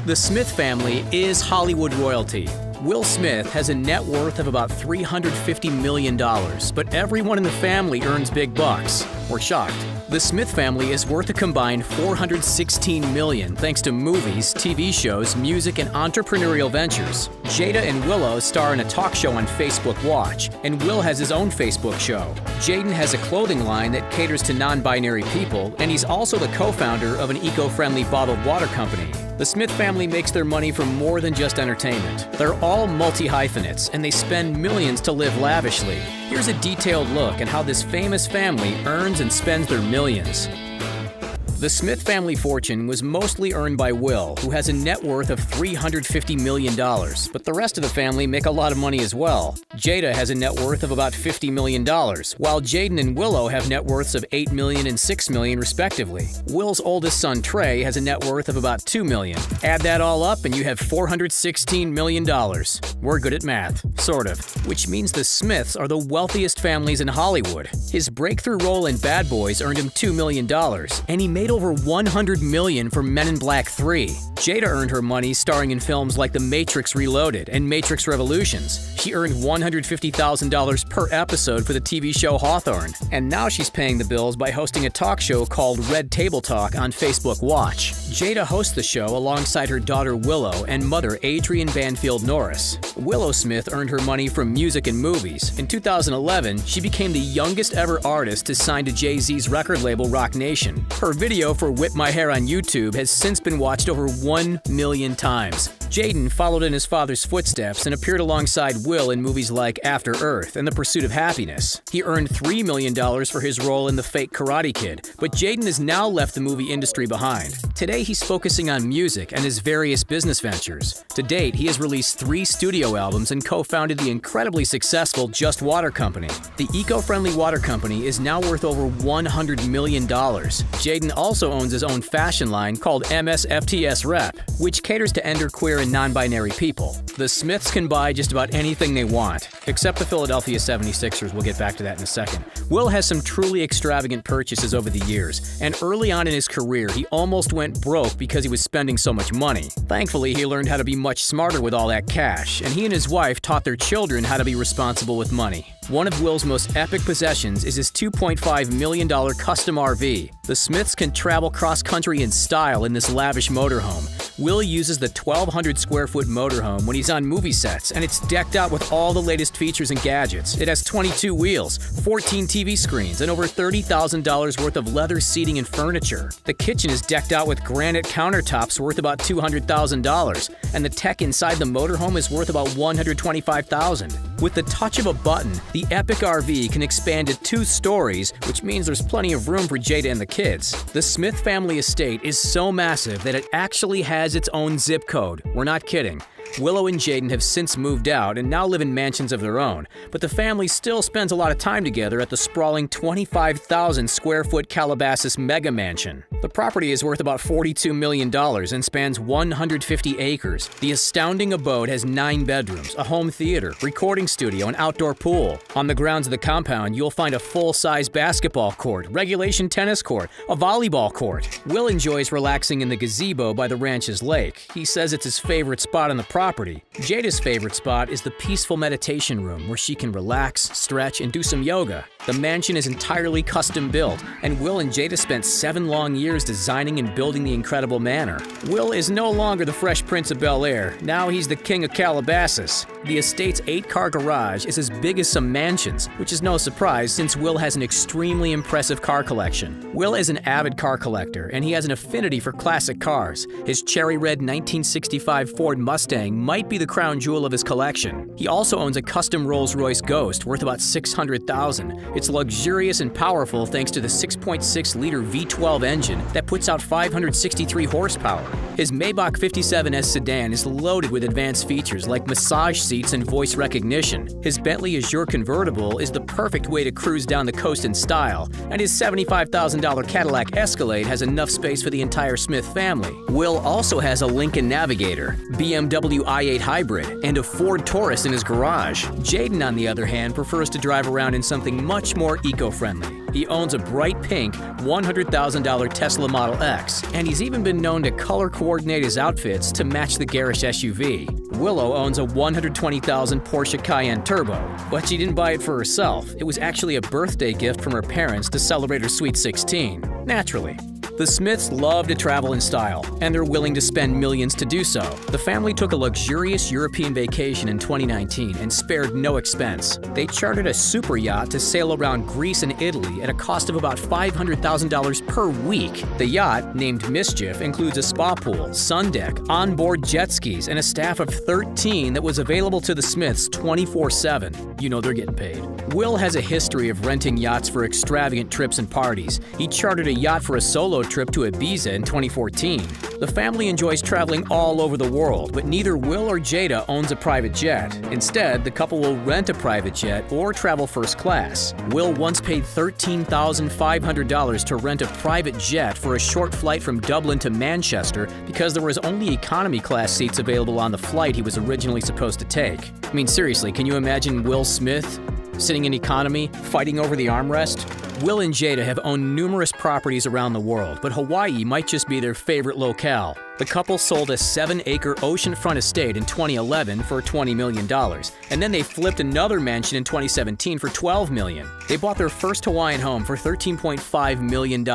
The Smith family is Hollywood royalty. Will Smith has a net worth of about $350 million, but everyone in the family earns big bucks. We're shocked. The Smith family is worth a combined $416 million thanks to movies, TV shows, music, and entrepreneurial ventures. Jada and Willow star in a talk show on Facebook Watch, and Will has his own Facebook show. Jaden has a clothing line that caters to non-binary people, and he's also the co-founder of an eco-friendly bottled water company. The Smith family makes their money from more than just entertainment. They're all multi-hyphenates, and they spend millions to live lavishly. Here's a detailed look at how this famous family earns and spends their millions. The Smith family fortune was mostly earned by Will, who has a net worth of $350 million, but the rest of the family make a lot of money as well. Jada has a net worth of about $50 million, while Jaden and Willow have net worths of $8 million and $6 million respectively. Will's oldest son, Trey, has a net worth of about $2 million. Add that all up and you have $416 million. We're good at math, sort of, which means the Smiths are the wealthiest families in Hollywood. His breakthrough role in Bad Boys earned him $2 million, and he made over $100 million for Men in Black 3. Jada earned her money starring in films like The Matrix Reloaded and Matrix Revolutions. She earned $150,000 per episode for the TV show Hawthorne, and now she's paying the bills by hosting a talk show called Red Table Talk on Facebook Watch. Jada hosts the show alongside her daughter Willow and mother Adrienne Banfield Norris. Willow Smith earned her money from music and movies. In 2011, she became the youngest ever artist to sign to Jay-Z's record label Roc Nation. Her video for Whip My Hair on YouTube has since been watched over 1 million times. Jaden followed in his father's footsteps and appeared alongside Will in movies like After Earth and The Pursuit of Happiness. He earned $3 million for his role in The Fake Karate Kid, but Jaden has now left the movie industry behind. Today he's focusing on music and his various business ventures. To date, he has released 3 studio albums and co-founded the incredibly successful Just Water Company. The eco-friendly water company is now worth over $100 million. Jaden also owns his own fashion line called MSFTS Rep, which caters to genderqueer and non-binary people. The Smiths can buy just about anything they want, except the Philadelphia 76ers. We'll get back to that in a second. Will has some truly extravagant purchases over the years, and early on in his career, he almost went broke because he was spending so much money. Thankfully, he learned how to be much smarter with all that cash, and he and his wife taught their children how to be responsible with money. One of Will's most epic possessions is his $2.5 million custom RV. The Smiths can travel cross-country in style in this lavish motorhome. Will uses the 1,200-square-foot motorhome when he's on movie sets, and it's decked out with all the latest features and gadgets. It has 22 wheels, 14 TV screens, and over $30,000 worth of leather seating and furniture. The kitchen is decked out with granite countertops worth about $200,000, and the tech inside the motorhome is worth about $125,000. With the touch of a button, the epic RV can expand to 2 stories, which means there's plenty of room for Jada and the kids. The Smith family estate is so massive that it actually has its own zip code. We're not kidding. Willow and Jaden have since moved out and now live in mansions of their own, but the family still spends a lot of time together at the sprawling 25,000-square-foot Calabasas mega mansion. The property is worth about $42 million and spans 150 acres. The astounding abode has 9 bedrooms, a home theater, recording studio, and outdoor pool. On the grounds of the compound, you'll find a full-size basketball court, regulation tennis court, a volleyball court. Will enjoys relaxing in the gazebo by the ranch's lake. He says it's his favorite spot on the property. Jada's favorite spot is the peaceful meditation room where she can relax, stretch, and do some yoga. The mansion is entirely custom built, and Will and Jada spent 7 long years designing and building the incredible manor. Will is no longer the Fresh Prince of Bel-Air. Now he's the king of Calabasas. The estate's 8-car garage is as big as some mansions, which is no surprise since Will has an extremely impressive car collection. Will is an avid car collector, and he has an affinity for classic cars. His cherry red 1965 Ford Mustang might be the crown jewel of his collection. He also owns a custom Rolls-Royce Ghost worth about $600,000. It's luxurious and powerful thanks to the 6.6-liter V12 engine that puts out 563 horsepower. His Maybach 57S sedan is loaded with advanced features like massage seats and voice recognition. His Bentley Azure convertible is the perfect way to cruise down the coast in style, and his $75,000 Cadillac Escalade has enough space for the entire Smith family. Will also has a Lincoln Navigator, BMW i8 Hybrid, and a Ford Taurus in his garage. Jaden, on the other hand, prefers to drive around in something much more eco-friendly. He owns a bright pink $100,000 Tesla Model X, and he's even been known to color-coordinate his outfits to match the garish SUV. Willow owns a $120,000 Porsche Cayenne Turbo, but she didn't buy it for herself. It was actually a birthday gift from her parents to celebrate her sweet 16. Naturally. The Smiths love to travel in style, and they're willing to spend millions to do so. The family took a luxurious European vacation in 2019 and spared no expense. They chartered a super yacht to sail around Greece and Italy at a cost of about $500,000 per week. The yacht, named Mischief, includes a spa pool, sun deck, onboard jet skis, and a staff of 13 that was available to the Smiths 24/7. You know they're getting paid. Will has a history of renting yachts for extravagant trips and parties. He chartered a yacht for a solo trip to Ibiza in 2014. The family enjoys traveling all over the world, but neither Will or Jada owns a private jet. Instead, the couple will rent a private jet or travel first class. Will once paid $13,500 to rent a private jet for a short flight from Dublin to Manchester because there was only economy class seats available on the flight he was originally supposed to take. I mean, seriously, can you imagine Will Smith sitting in economy, fighting over the armrest? Will and Jada have owned numerous properties around the world, but Hawaii might just be their favorite locale. The couple sold a 7-acre oceanfront estate in 2011 for $20 million, and then they flipped another mansion in 2017 for $12 million. They bought their first Hawaiian home for $13.5 million,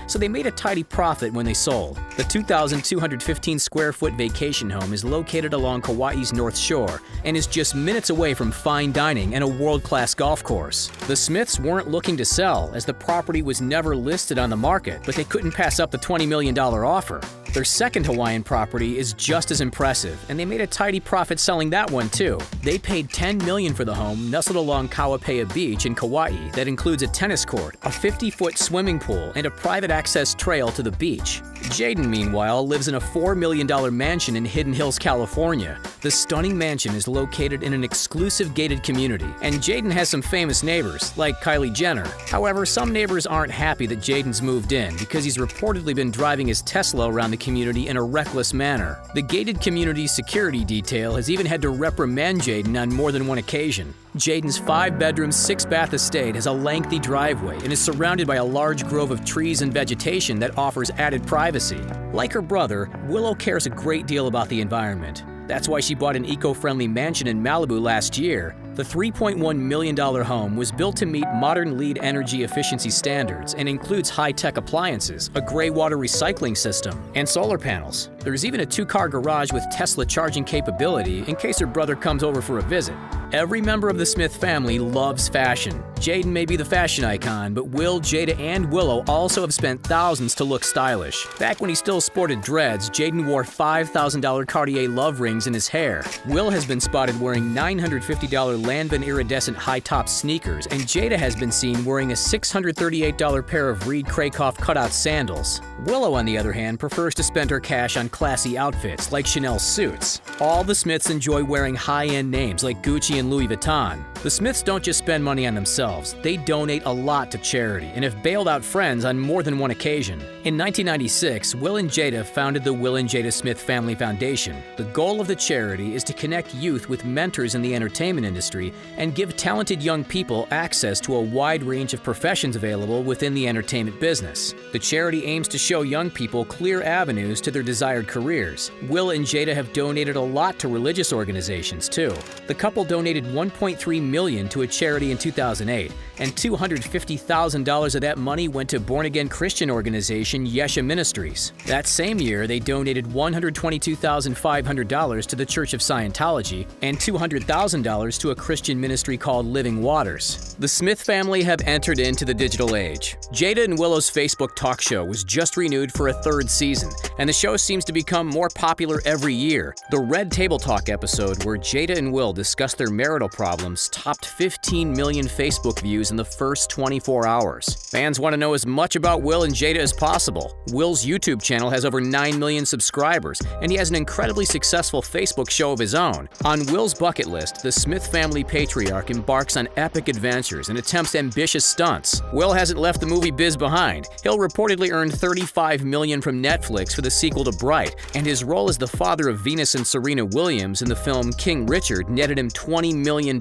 so they made a tidy profit when they sold. The 2,215 square foot vacation home is located along Kauai's North Shore and is just minutes away from fine dining and a world-class golf course. The Smiths weren't looking to sell, as the property was never listed on the market, but they couldn't pass up the $20 million offer. Their second Hawaiian property is just as impressive, and they made a tidy profit selling that one too. They paid $10 million for the home nestled along Kauapea Beach in Kauai that includes a tennis court, a 50-foot swimming pool, and a private access trail to the beach. Jaden, meanwhile, lives in a $4 million mansion in Hidden Hills, California. The stunning mansion is located in an exclusive gated community, and Jaden has some famous neighbors, like Kylie Jenner. However, some neighbors aren't happy that Jaden's moved in because he's reportedly been driving his Tesla around the community in a reckless manner. The gated community's security detail has even had to reprimand Jaden on more than one occasion. Jaden's 5-bedroom, 6-bath estate has a lengthy driveway and is surrounded by a large grove of trees and vegetation that offers added privacy. Like her brother, Willow cares a great deal about the environment. That's why she bought an eco-friendly mansion in Malibu last year. The $3.1 million home was built to meet modern LEED energy efficiency standards and includes high-tech appliances, a gray water recycling system, and solar panels. There's even a 2-car garage with Tesla charging capability in case her brother comes over for a visit. Every member of the Smith family loves fashion. Jaden may be the fashion icon, but Will, Jada, and Willow also have spent thousands to look stylish. Back when he still sported dreads, Jaden wore $5,000 Cartier love rings in his hair. Will has been spotted wearing $950 Lanvin iridescent high-top sneakers, and Jada has been seen wearing a $638 pair of Reed Krakoff cutout sandals. Willow, on the other hand, prefers to spend her cash on classy outfits like Chanel suits. All the Smiths enjoy wearing high-end names like Gucci and Louis Vuitton. The Smiths don't just spend money on themselves, they donate a lot to charity and have bailed out friends on more than one occasion. In 1996, Will and Jada founded the Will and Jada Smith Family Foundation. The goal of the charity is to connect youth with mentors in the entertainment industry and give talented young people access to a wide range of professions available within the entertainment business. The charity aims to show young people clear avenues to their desired careers. Will and Jada have donated a lot to religious organizations too. The couple donated $1.3 million to a charity in 2008, and $250,000 of that money went to born-again Christian organization Yesha Ministries. That same year, they donated $122,500 to the Church of Scientology and $200,000 to a Christian ministry called Living Waters. The Smith family have entered into the digital age. Jada and Willow's Facebook talk show was just renewed for a 3rd season, and the show seems to become more popular every year. The Red Table Talk episode, where Jada and Will discuss their marital problems, topped 15 million Facebook views in the first 24 hours. Fans want to know as much about Will and Jada as possible. Will's YouTube channel has over 9 million subscribers, and he has an incredibly successful Facebook show of his own. On Will's bucket list, the Smith family patriarch embarks on epic adventures and attempts ambitious stunts. Will hasn't left the movie biz behind. He'll reportedly earn $35 million from Netflix for the sequel to Bright, and his role as the father of Venus and Serena Williams in the film King Richard netted him $20 million.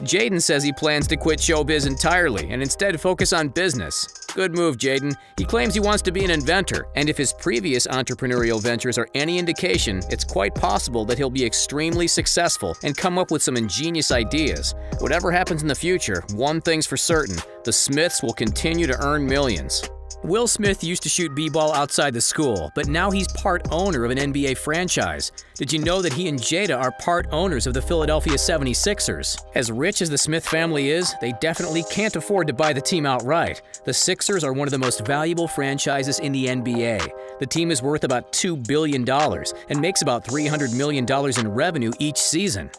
Jaden says he plans to quit showbiz entirely and instead focus on business. Good move, Jaden. He claims he wants to be an inventor, and if his previous entrepreneurial ventures are any indication, it's quite possible that he'll be extremely successful and come up with some ingenious ideas. Whatever happens in the future, one thing's for certain: the Smiths will continue to earn millions. Will Smith used to shoot b-ball outside the school, but now he's part owner of an NBA franchise. Did you know that he and Jada are part owners of the Philadelphia 76ers? As rich as the Smith family is, they definitely can't afford to buy the team outright. The Sixers are one of the most valuable franchises in the NBA. The team is worth about $2 billion and makes about $300 million in revenue each season.